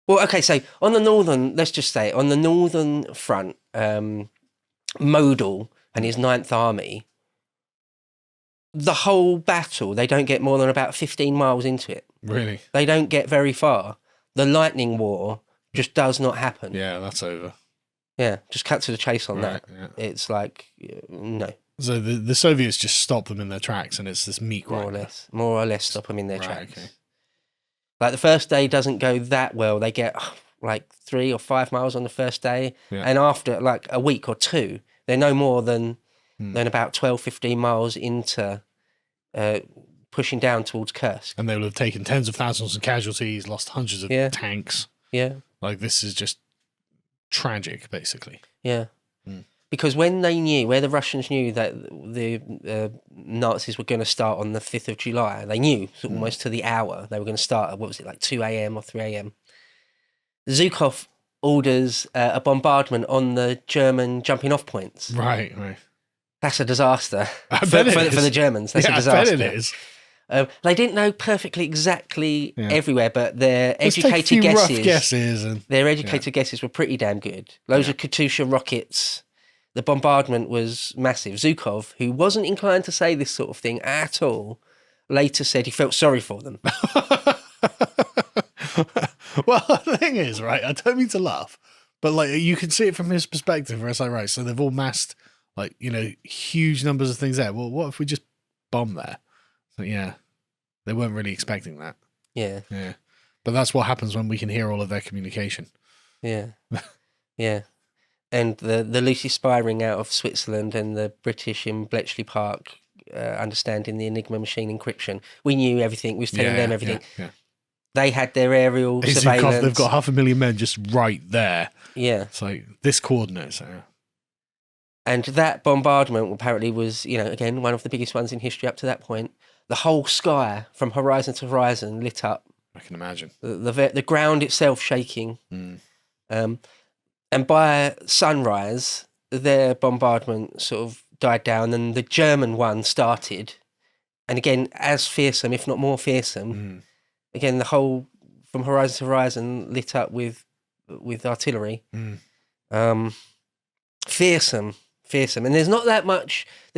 Well, okay, so on the northern, let's just say, on the northern front, Model and his Ninth Army, the whole battle, they don't get more than about 15 miles into it. Really? They don't get very far. The lightning war just does not happen. Yeah, that's over. Yeah, just cut to the chase on that. Yeah. It's like, no. So the Soviets just stop them in their tracks, and it's this meat grinder. More or less stop them in their tracks. Okay. Like the first day doesn't go that well. They get like 3 or 5 miles on the first day. Yeah. And after like a week or two, they're no more than about 12, 15 miles into pushing down towards Kursk. And they will have taken tens of thousands of casualties, lost hundreds of tanks. Yeah. Like, this is just tragic, basically. Yeah. Because when they knew, where the Russians knew that the Nazis were going to start on the 5th of July, they knew almost to the hour they were going to start at, what was it, like 2 a.m. or 3 a.m. Zhukov orders a bombardment on the German jumping off points. Right. That's a disaster for the Germans. That's a I disaster. bet it is. They didn't know perfectly exactly everywhere, but their Let's educated take a few rough guesses. Their educated guesses were pretty damn good. Loads of Katyusha rockets. The bombardment was massive. Zhukov, who wasn't inclined to say this sort of thing at all, later said he felt sorry for them. Well, the thing is, right, I don't mean to laugh, but like you can see it from his perspective where it's like, right, so they've all massed like, huge numbers of things there. Well, what if we just bomb there? So, they weren't really expecting that. Yeah. But that's what happens when we can hear all of their communication. Yeah. Yeah. And the Lucy Spy ring out of Switzerland and the British in Bletchley Park understanding the Enigma machine encryption. We knew everything. We was telling them everything. Yeah. They had their aerial surveillance. They've got 500,000 men just right there. Yeah. It's like this coordinate. So. And that bombardment apparently was, again, one of the biggest ones in history up to that point. The whole sky from horizon to horizon lit up. I can imagine. The ground itself shaking. And by sunrise, their bombardment sort of died down and the German one started. And again, as fearsome, if not more fearsome. Again, the whole, from horizon to horizon, lit up with artillery. Fearsome. And there's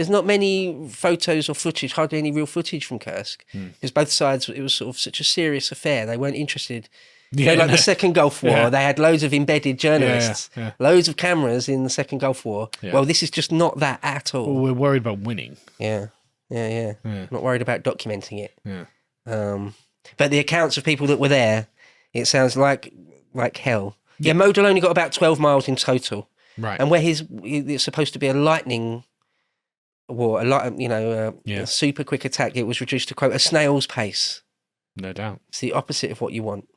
not many photos or footage, hardly any real footage from Kursk. Because both sides, it was sort of such a serious affair. They weren't interested. Like the Second Gulf War, they had loads of embedded journalists, loads of cameras in the Second Gulf War. Well, this is just not that at all. Well, we're worried about winning. Yeah. Not worried about documenting it. But the accounts of people that were there, it sounds like hell. Yeah, Model only got about 12 miles in total. Right. And where it's supposed to be a lightning war, a super quick attack, it was reduced to, quote, a snail's pace. No doubt. It's the opposite of what you want.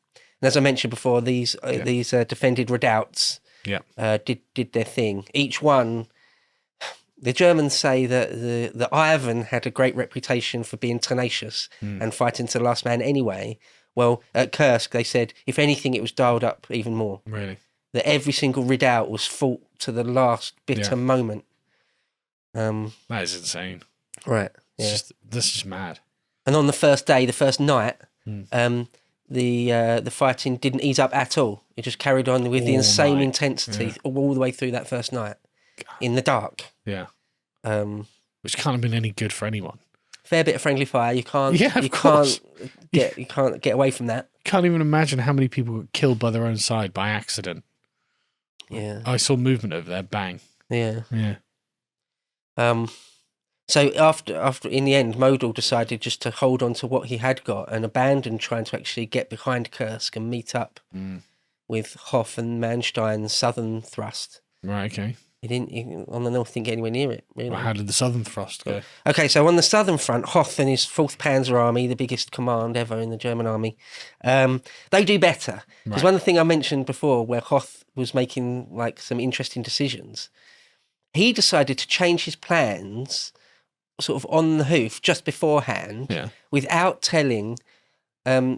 And as I mentioned before, these defended redoubts did their thing. Each one, the Germans say that the Ivan had a great reputation for being tenacious and fighting to the last man anyway. Well, at Kursk, they said, if anything, it was dialed up even more. Really? That every single redoubt was fought to the last bitter moment. That is insane. Right. This is just mad. And on the first day, the first night, the fighting didn't ease up at all. It just carried on with the insane intensity all the way through that first night in the dark. Yeah. Which can't have been any good for anyone. Fair bit of friendly fire. You can't get away from that. Can't even imagine how many people got killed by their own side by accident. Yeah. I saw movement over there. Bang. Yeah. Yeah. So after in the end, Model decided just to hold on to what he had got and abandon trying to actually get behind Kursk and meet up with Hoff and Manstein's southern thrust. Right, okay. On the north, didn't get anywhere near it, really. Well, how did the southern thrust go? Okay, so on the southern front, Hoff and his 4th Panzer Army, the biggest command ever in the German army, they do better. Because one of the things I mentioned before, where Hoff was making like some interesting decisions, he decided to change his plans sort of on the hoof just beforehand without telling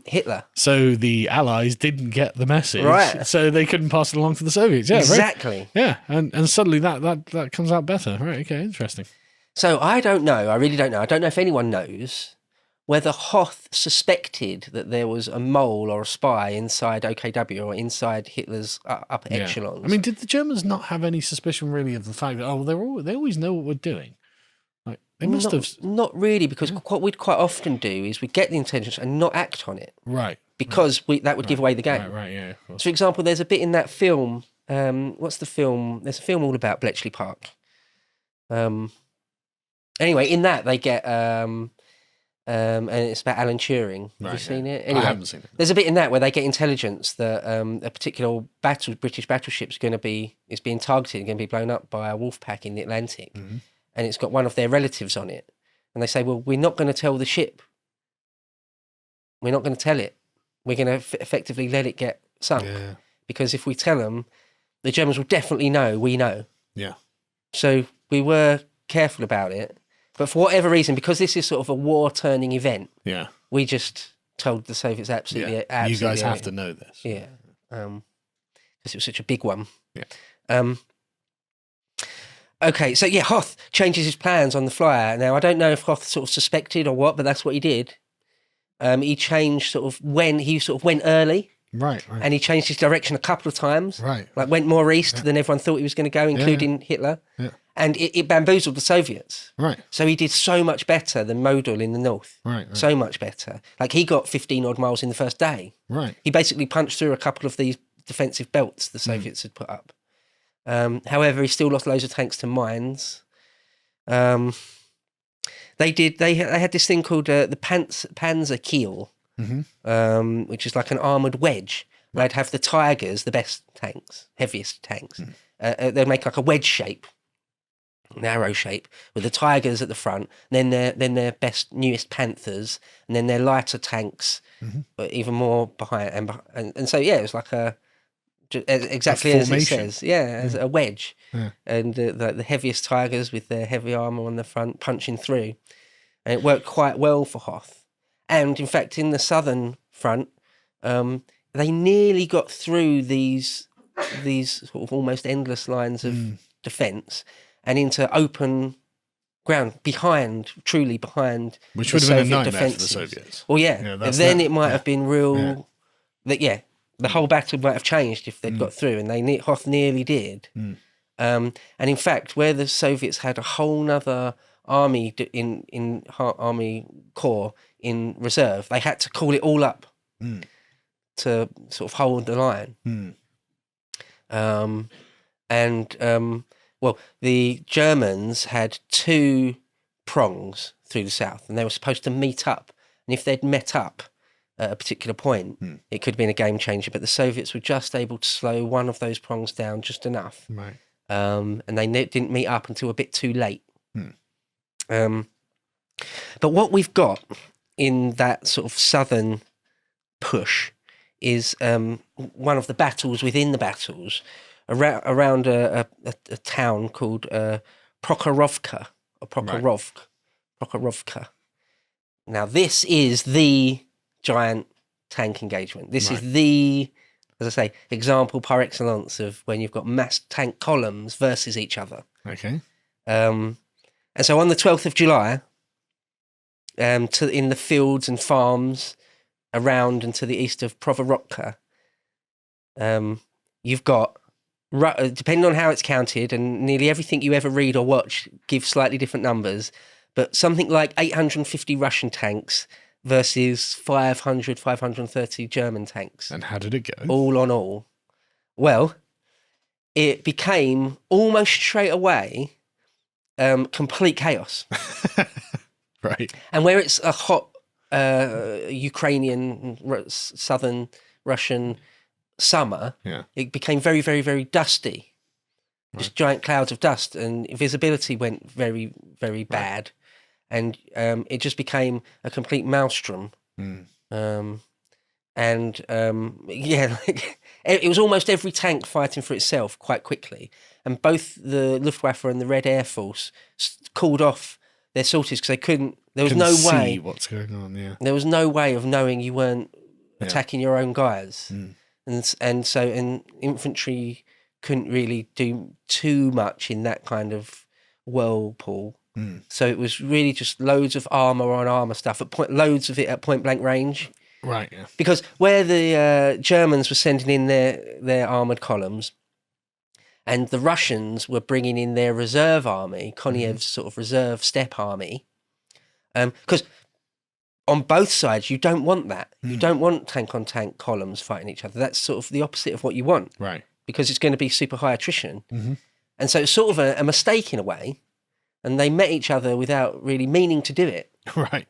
Hitler. So the Allies didn't get the message, right? So they couldn't pass it along to the Soviets. Yeah, exactly. Right? Yeah, and suddenly that comes out better. Right? Okay, interesting. So I don't know. I really don't know. I don't know if anyone knows whether Hoth suspected that there was a mole or a spy inside OKW or inside Hitler's upper echelons. I mean, did the Germans not have any suspicion really of the fact that they always know what we're doing? Like they must have not really, because what we'd quite often do is we'd get the intelligence and not act on it, right because that would give away the game. Right, yeah. So, for example, there's a bit in that film. What's the film? There's a film all about Bletchley Park. Anyway, in that they get and it's about Alan Turing. Have you seen it? Anyway, I haven't seen it. There's a bit in that where they get intelligence that a particular British battleship is being targeted and going to be blown up by a wolf pack in the Atlantic, and it's got one of their relatives on it. And they say, well, we're not going to tell the ship. We're not going to tell it. We're going to effectively let it get sunk. Yeah. Because if we tell them, the Germans will definitely know we know. Yeah. So we were careful about it. But for whatever reason, because this is sort of a war-turning event, we just told the Soviets absolutely. You guys have to know this. Yeah. Because it was such a big one. Yeah. Okay, so Hoth changes his plans on the fly. Now, I don't know if Hoth sort of suspected or what, but that's what he did. He changed he went early. Right. And he changed his direction a couple of times. Right. Like went more east than everyone thought he was going to go, including Hitler. Yeah. And it bamboozled the Soviets. Right. So he did so much better than Model in the north. Right. So much better. Like he got 15 odd miles in the first day. Right. He basically punched through a couple of these defensive belts the Soviets had put up. However, he still lost loads of tanks to mines. They had this thing called the Panzer Kiel, which is like an armoured wedge. Right. They'd have the Tigers, the best tanks, heaviest tanks. They'd make like a wedge shape, narrow shape, with the Tigers at the front, and then their best, newest Panthers, and then their lighter tanks, but even more behind. And so, it was like exactly as it says. As a wedge. Yeah. And the heaviest Tigers with their heavy armour on the front punching through. And it worked quite well for Hoth. And in fact, in the southern front, they nearly got through these sort of almost endless lines of defence and into open ground truly behind. Which would have been a nightmare for the Soviets. Well, then it might have been real. The whole battle might have changed if they'd got through, and Hoth nearly did. And in fact, where the Soviets had a whole nother army in army corps in reserve, they had to call it all up to sort of hold the line. The Germans had two prongs through the south, and they were supposed to meet up. And if they'd met up at a particular point, it could have been a game changer. But the Soviets were just able to slow one of those prongs down just enough. Right. And they didn't meet up until a bit too late. But what we've got in that sort of southern push is one of the battles within the battles around a town called Prokhorovka, or Prokhorovka. Now, this is the giant tank engagement. This is the, as I say, example par excellence of when you've got massed tank columns versus each other. Okay. And so on the 12th of July, in the fields and farms around and to the east of Prokhorovka, you've got, depending on how it's counted, and nearly everything you ever read or watch gives slightly different numbers, but something like 850 Russian tanks versus 530 German tanks. And how did it go? All on all. Well, it became almost straight away complete chaos. Right. And where it's a hot Ukrainian, southern Russian summer, it became very, very, very dusty. Just giant clouds of dust, and visibility went very, very bad. And it just became a complete maelstrom. It was almost every tank fighting for itself quite quickly. And both the Luftwaffe and the Red Air Force called off their sorties because they couldn't. There was no way. See what's going on. Yeah. There was no way of knowing you weren't attacking your own guys, and so infantry couldn't really do too much in that kind of whirlpool. So it was really just loads of armor on armor stuff, loads of it at point blank range. Right, yeah. Because where the Germans were sending in their armoured columns and the Russians were bringing in their reserve army, Koniev's sort of reserve steppe army, because on both sides you don't want that. You don't want tank-on-tank columns fighting each other. That's sort of the opposite of what you want. Right. Because it's going to be super high attrition. And so it's sort of a mistake in a way, and they met each other without really meaning to do it. Right.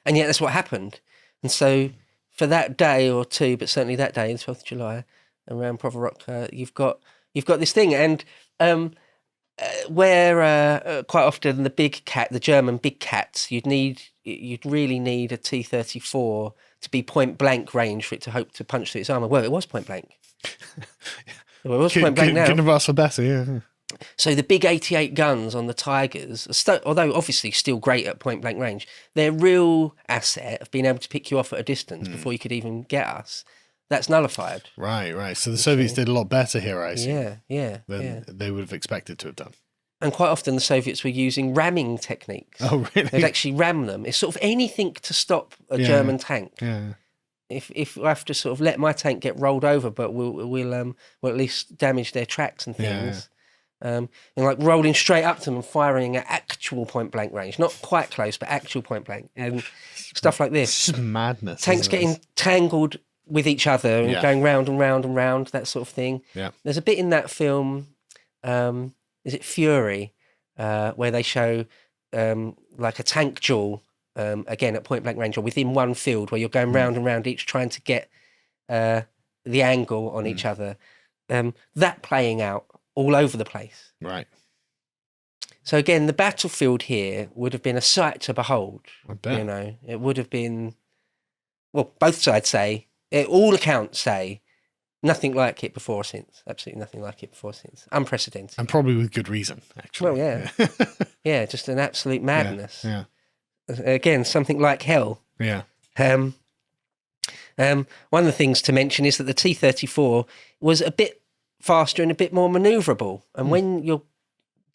And yet that's what happened. And so for that day or two, but certainly that day, the 12th of July, around Prokhorovka, you've got this thing. And where quite often the German big cats, you'd really need a T-34 to be point blank range for it to hope to punch through its armour. Well, it was point blank. Well, it was point blank now. Couldn't have asked for better, yeah. So the big 88 guns on the Tigers, although obviously still great at point blank range, their real asset of being able to pick you off at a distance before you could even get us, that's nullified. Right. So the Soviets did a lot better here, I see. Yeah. Than they would have expected to have done. And quite often the Soviets were using ramming techniques. Oh, really? They'd actually ram them. It's sort of anything to stop a German tank. Yeah. If I have to sort of let my tank get rolled over, but we'll at least damage their tracks and things. Yeah. And like rolling straight up to them and firing at actual point blank range, not quite close, but actual point blank, and stuff like this. It's just madness. Tanks getting tangled with each other and going round and round and round, that sort of thing. Yeah. There's a bit in that film, is it Fury, where they show like a tank duel, again at point blank range or within one field, where you're going round and round each trying to get the angle on each other. That playing out all over the place. Right. So again, the battlefield here would have been a sight to behold. I bet. You know, it would have been, well, both sides say, all accounts say, nothing like it before or since. Absolutely nothing like it before or since. Unprecedented. And probably with good reason, actually. Well, yeah. Yeah, just an absolute madness. Yeah. Again, something like hell. Yeah. One of the things to mention is that the T-34 was a bit faster and a bit more manoeuvrable. And when you're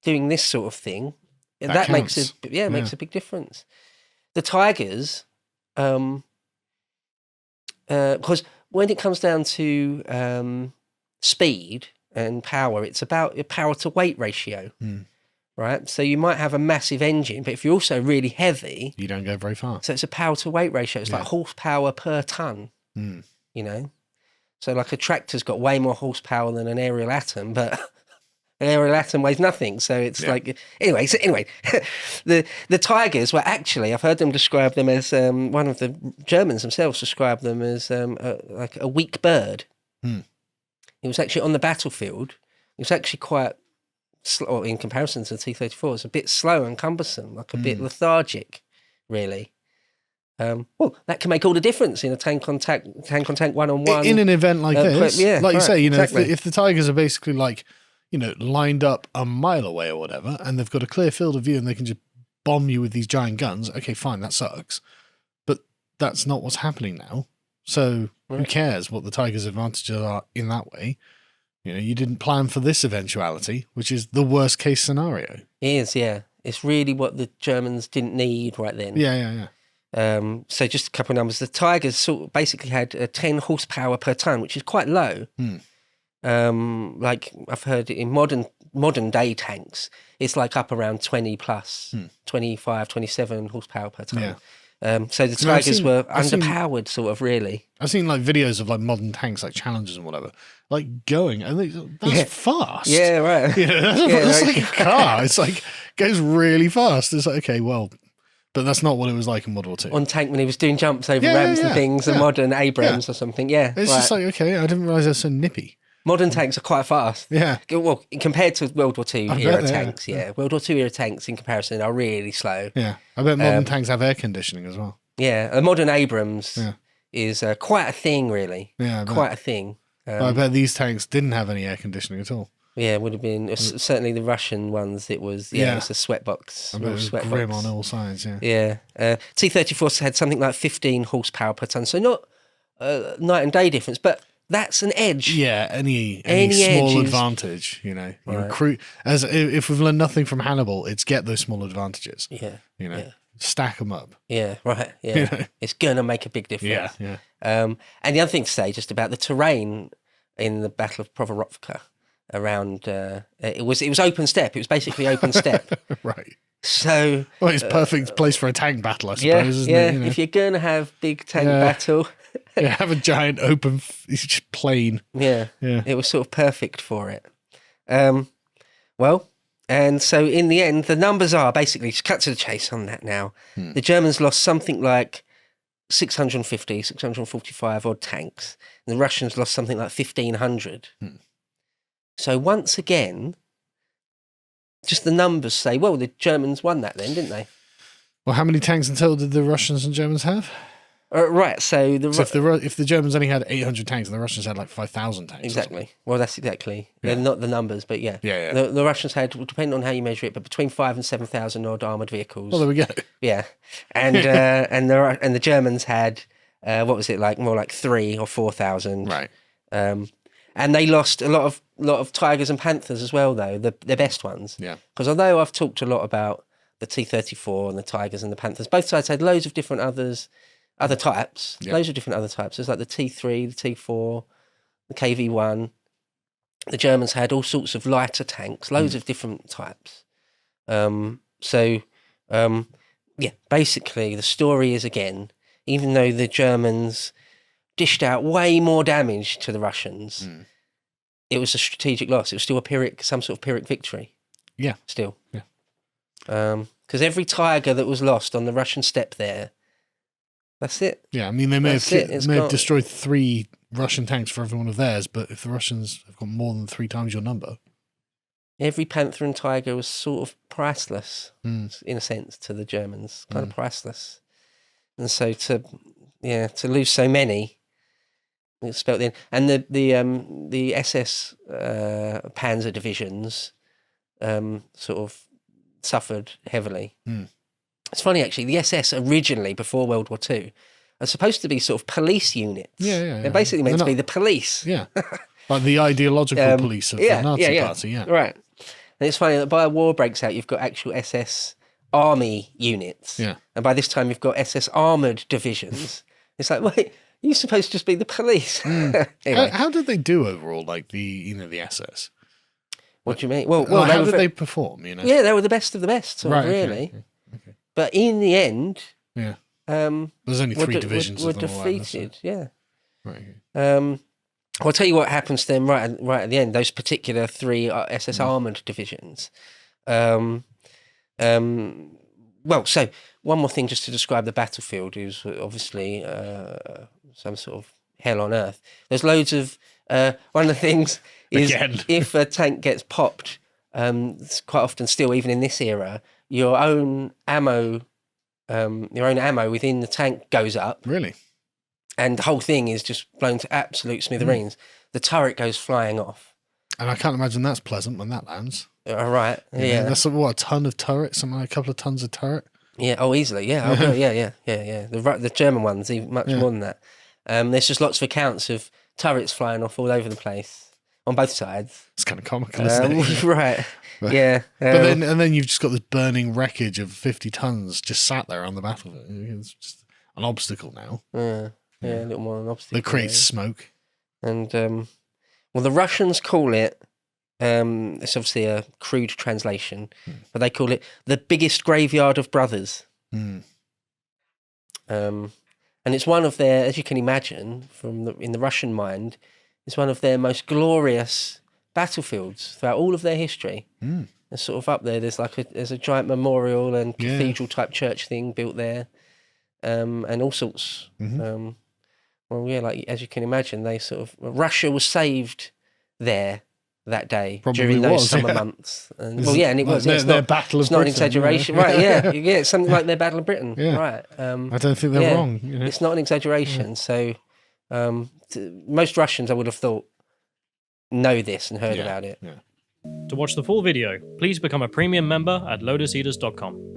doing this sort of thing, that makes a big difference. The Tigers, because when it comes down to speed and power, it's about your power to weight ratio, right? So you might have a massive engine, but if you're also really heavy, you don't go very far. So it's a power to weight ratio. It's like horsepower per ton, you know? So like a tractor's got way more horsepower than an aerial atom, but an aerial atom weighs nothing. So it's like, anyway, the Tigers were actually, I've heard them describe them as, one of the Germans themselves described them as like a weak bird. It was actually on the battlefield. It was actually quite slow in comparison to the T-34. It's a bit slow and cumbersome, like a bit lethargic, really. Well, that can make all the difference in a tank-on-tank one-on-one. In an event like this, you say, you know, exactly. if the Tigers are basically like, you know, lined up a mile away or whatever, and they've got a clear field of view and they can just bomb you with these giant guns, okay, fine, that sucks. But that's not what's happening now. So who cares what the Tigers' advantages are in that way? You know, you didn't plan for this eventuality, which is the worst case scenario. It is, yeah. It's really what the Germans didn't need right then. Yeah. So just a couple of numbers. The Tigers sort of basically had 10 horsepower per ton, which is quite low. Like I've heard in modern day tanks, it's like up around 20 plus, 25, 27 horsepower per ton. Yeah. So the Tigers were underpowered, sort of, really. I've seen like videos of like modern tanks, like Challengers and whatever, like going, and that's fast. Yeah, right. You know, that's like a car. It's like goes really fast. It's like, okay, well, but that's not what it was like in World War II. On tank when he was doing jumps over ramps and things, and modern Abrams or something. Yeah, it's just like, okay, I didn't realize they're so nippy. Modern tanks are quite fast. Yeah. Well, compared to World War II era tanks, World War II era tanks in comparison are really slow. Yeah. I bet modern tanks have air conditioning as well. Yeah. A modern Abrams is quite a thing, really. Yeah. Quite a thing. I bet these tanks didn't have any air conditioning at all. Yeah, it would have been, certainly the Russian ones, it was, it was a sweatbox. I bet it was grim on all sides, Yeah. T-34 had something like 15 horsepower per ton, so not night and day difference, but That's an edge. Yeah, any Any small edge is- advantage, you know. You Right. recruit as if we've learned nothing from Hannibal, it's get those small advantages. Yeah. You know, Yeah. stack them up. Yeah, right. Yeah. You know? It's going to make a big difference. Yeah. And the other thing to say just about the terrain in the Battle of Prokhorovka around, it was open steppe. It was basically open steppe. Right. So, Well, it's perfect place for a tank battle, I suppose, yeah, isn't yeah. it? You know? If you're going to have big tank Yeah. battle, Yeah, have a giant open, it's just plain. yeah, Yeah. it was sort of perfect for it. Well, and so in the end, the numbers are basically, just cut to the chase on that now. The Germans lost something like 650, 645 odd tanks. And the Russians lost something like 1,500. So once again, just the numbers say, well, the Germans won that then, didn't they? Well, how many tanks in total did the Russians and Germans have? Right, so So if the Germans only had 800 tanks and the Russians had like 5,000 tanks. exactly. Well, that's exactly. Yeah. Not the numbers, but yeah. Yeah. The Russians had, depending on how you measure it, but between 5,000 and 7,000 odd armoured vehicles. Well, there we go. Yeah, and and the Germans had what was it like? More like 3,000 or 4,000. Right. And they lost a lot of tigers and panthers as well, though the best ones. Yeah. Because although I've talked a lot about the T-34 and the tigers and the panthers, both sides had loads of different other types. Yeah. Loads of different other types. There's like the T3, the T4, the KV-1. The Germans had all sorts of lighter tanks, loads of different types. Yeah, basically the story is, again, even though the Germans dished out way more damage to the Russians, it was a strategic loss. It was still some sort of Pyrrhic victory. Yeah. Still. Yeah. Because every tiger that was lost on the Russian steppe there, that's it. Yeah, I mean, they may That's it, it's have gone. destroyed 3 Russian tanks for every one of theirs, but if the Russians have got more than 3 times your number. Every panther and tiger was sort of priceless, Hmm. in a sense, to the Germans. Kind of priceless. And so to lose so many, it spelt the end. And the SS Panzer divisions sort of suffered heavily. It's funny, actually, the SS originally, before World War II, are supposed to be sort of police units. Yeah. They're basically meant They're to be not- the police. Yeah. Like the ideological police of the Nazi Party, yeah. Right. And it's funny that by a war breaks out, you've got actual SS army units. Yeah. And by this time, you've got SS armoured divisions. It's like, wait, you're supposed to just be the police. Anyway, How did they do overall, like the SS? what do you mean? Well, How were did they perform, you know? Yeah, they were the best of the best, sort of, Right, okay, really. okay. But in the end, Yeah. There's There's only 3 divisions were of them all that, that's defeated. Yeah. Right. Okay. I'll tell you what happens to them right at the end. Those particular 3 SS armoured divisions. Well, so one more thing just to describe the battlefield is obviously some sort of hell on earth. There's loads of one of the things is Again. if a tank gets popped, it's quite often still, even in this era, your own ammo within the tank goes up. Really? And the whole thing is just blown to absolute smithereens. The turret goes flying off. And I can't imagine that's pleasant when that lands. All right. You know, Yeah. That's what, a ton of turret, something like a couple of tons of turret. Yeah. Oh, easily. Yeah. Oh, yeah. The German ones, even much more than that. There's just lots of accounts of turrets flying off all over the place on both sides. It's kind of comical, isn't it? Right. Yeah. But then you've just got this burning wreckage of 50 tons just sat there on the battlefield. It's just an obstacle now. Yeah, a little more an obstacle. That creates smoke. And well, the Russians call it. It's obviously a crude translation, but they call it the biggest graveyard of brothers. And it's one of their, as you can imagine, in the Russian mind, it's one of their most glorious battlefields throughout all of their history. It's sort of up there. There's a giant memorial and cathedral type church thing built there, and all sorts. Well, yeah, like as you can imagine, Russia was saved there that day during those summer months. And, and it was. Their Battle of It's not an Britain, exaggeration, yeah. right? Yeah, it's something like their Battle of Britain, Yeah. right? I don't think they're wrong. You know? It's not an exaggeration. So, most Russians, I would have thought, know this and heard about it. Yeah. To watch the full video, please become a premium member at lotuseaters.com.